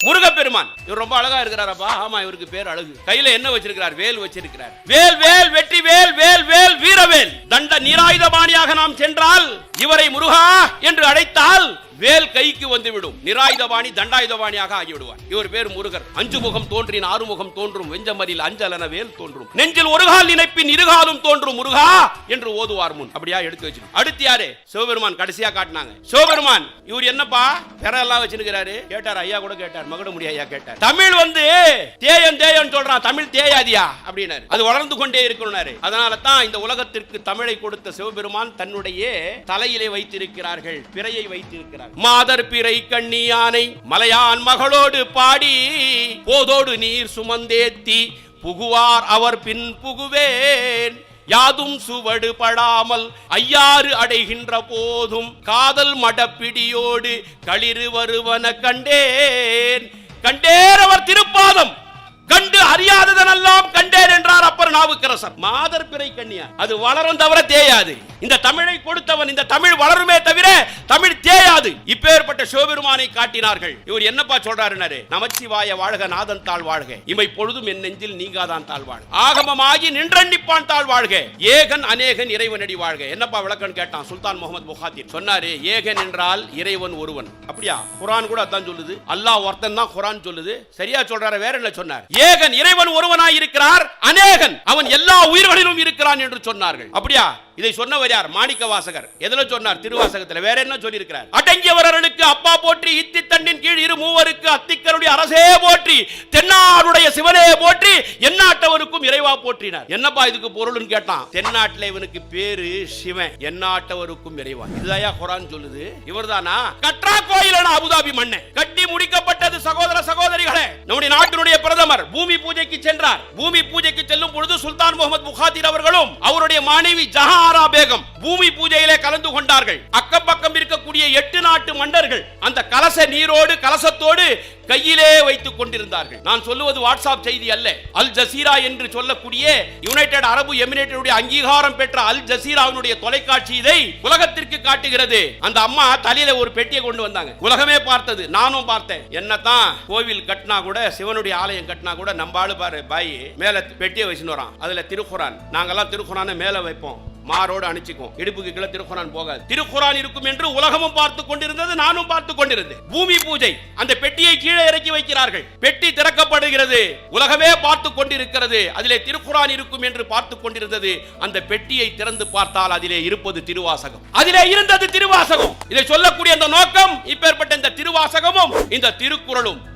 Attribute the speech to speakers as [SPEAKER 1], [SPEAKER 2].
[SPEAKER 1] முருகப்பெருமான். இவர் ரொம்ப அழகா இருக்கிறாரப்பா. ஆமா, இவருக்கு பேர் அழகு. கையில என்ன வச்சிருக்கிறார்? வேல் வச்சிருக்கிறார். வேல் வேல் வெற்றி வேல் வேல் வேல் வீரவேல். தண்ட நிராயுதபாணியாக நாம் சென்றால் இவரை முருகா என்று அழைத்தால் வேல் கைக்கு வந்துவிடும். நிராயுதபாணி தண்டாயுதபாணியாக ஆகிவிடுவார். இவர் பேர் முருகர். அஞ்சு முகம் தோன்றின் ஆறு முகம் தோன்றும், வெஞ்சமரில் அஞ்சலன வேல் தோன்றும், நெஞ்சில் ஒரு கால் நினைப்பின் இருகாலும் தோன்றும் முருகா என்று ஓதுவார் முன். அப்படியா எடுத்து வச்சு. அடுத்து யாரு? சிவபெருமான் கடைசியா காட்டினாங்க. சிவபெருமான் இவர் என்னப்பா பெறெல்லாம் வச்சிருக்கிறாரு? கேட்டார். ஐயா கூட கேட்டார். மகட முடியா ஐயா கேட்டார். தமிழ் வந்து தேயன் தேயன் சொல்றான், தமிழ் தேயாதியா அப்படின்னாரு. அது வளர்ந்து கொண்டே இருக்கணும்னாரு. அதனால தான் இந்த உலகத்திற்கு தமிழை கொடுத்த சிவபெருமான் தன்னுடைய தலையிலே வைத்திருக்கிறார்கள், பிறையை வைத்திருக்கிறார். மாதர் பிறை கண்ணியானை மலையான் மகளோடு பாடி போதோடு நீர் சுமந்தேத்தி புகுவார் அவர் பின் புகுவேன். யாதும் சுவடு படாமல் ஐயாறு அடைகின்ற போதும் காதல் மடப்பிடியோடு களிறு வருவன கண்டேன். கண்டேன் அவர் திருப்பாதம், கண்டு அறியாததெல்லாம் கண்டேன் என்றார் அப்பர் நாவுக்கரசர். மாதர் பிறை கண்ணியார் அது வளரும் தவிர தேயாது. இந்த தமிழை கொடுத்தவன், இந்த தமிழ் வளருமே தவிர தமிழ் தேயாது. இப்பேற்பட்ட சிவபெருமானை காட்டினார்கள். இவர் என்னப்பா சொல்றாரு? நமச்சிவாய வாழ்க நாதன் தாழ் வாழ்க, இமை பொழுதும் என் நெஞ்சில் நீங்காதான் தாழ் வாழ்க, ஆகமமாகி நின்றண்டிப்பான் தாழ் வாழ்க, ஏகன் அநேகன் இறைவனடி வாழ்க. என்னப்பா விளக்கம் கேட்டான் சுல்தான் முகமது புகாத்திர். சொன்னாரு, ஏகன் என்றால் இறைவன் ஒருவன். அப்படியா? குர்ஆன் கூட அதான் சொல்லுது. அல்லாஹ் ஒருத்தன் தான் குர்ஆன் சொல்லுது. சரியா சொல்றாரு? வேற என்ன சொன்னார்? ஏகன் இறைவன் ஒருவனாய் இருக்கிறார், அநேகன் அவன் எல்லா உயிர்களிலும் இருக்கிறான் என்று சொன்னார்கள். அப்படியா? இதை சொன்னவர் யார்? மாணிக்க வாசகர். எதுல சொன்னார்? திருவாசகத்தில். வேற என்ன சொல்லி இருக்கிறார்? அடங்கியவர்களுக்கு அப்பா போற்றி, இத்தி தண்டின் கீழ் இரு மூவருக்கு அத்திக்கருடைய அரசே போற்றி, தென்னாடுடைய சிவனே போற்றி, எந்நாட்டவருக்கும் இறைவா போற்றினார். என்னப்பா இதுக்கு பொருள்னு கேட்டான். தென்னாட்டில் இவனுக்கு பேரு சிவன், எந்நாட்டவருக்கும் இறைவா. இதுதான் குர்ஆன் சொல்லுது. இவர்தானா? கற்றா கோயிலான அபுதாபி மண்ணை கட்டி முடிக்கப்பட்டது. சகோதர சகோதரிகளே, நம்முடைய நாட்டினுடைய பிரதமர் பூமி பூஜைக்கு சென்றார். பூமி பூஜைக்கு செல்லும் பொழுது சுல்தான் முகமது புகாத்திர் அவர்களும் அவருடைய மனைவி ஜஹாரா பேகம் பூமி பூஜையிலே கலந்து கொண்டார்கள். அக்கம் பக்கம் இருக்கக்கூடிய 8 நாட்டு மன்னர்கள் அந்த கலச நீரோடு கலசத்தோடு கையிலே வைத்துக் கொண்டிருந்தார்கள். நான் சொல்லுவது வாட்ஸ்அப் செய்தி அல்ல. அல் ஜசீரா என்று சொல்லக்கூடிய யுனைடெட் அரபு எமிரேட்டுடைய அங்கீகாரம் பெற்ற அல் ஜசீராவினுடைய தொலைக்காட்சி இதை உலகத்திற்கு காட்டுகிறது. அந்த அம்மா தலையில ஒரு பெட்டியை கொண்டு வந்தாங்க. உலகமே பார்த்தது, நானும் பார்த்தேன். என்னதான் கோவில் கட்டினா கூட, சிவனுடைய ஆலயம் கட்டினா கூட, நம்பாளு பாரு பாய் மேல பெட்டியை வச்சுன்னு வரான். அதுல திருக்குரான். நாங்கெல்லாம் திருக்குரானை மேல வைப்போம், மாரோடு அணிச்சுக்கும், இடுப்புக்கு கீழே திருக்குரான் போகாது. திருக்குரான் இருக்கும் என்று உலகமும் பார்த்து கொண்டிருந்தது, நானும் பார்த்து கொண்டிருந்தேன். பூமி பூஜை, அந்த பெட்டியை கீழே இறக்கி வைக்கிறார்கள். பெட்டி திறக்கப்படுகிறது, உலகமே பார்த்து கொண்டிருக்கிறது. அதிலே திருக்குரான் இருக்கும் என்று பார்த்து கொண்டிருந்தது. அந்த பெட்டியை திறந்து பார்த்தால் அதிலே இருப்பது திருவாசகம். அதிலே இருந்தது திருவாசகம். இதை சொல்லக்கூடிய அந்த நோக்கம், இப்பேற்பட்ட இந்த திருவாசகமும் இந்த திருக்குறளும்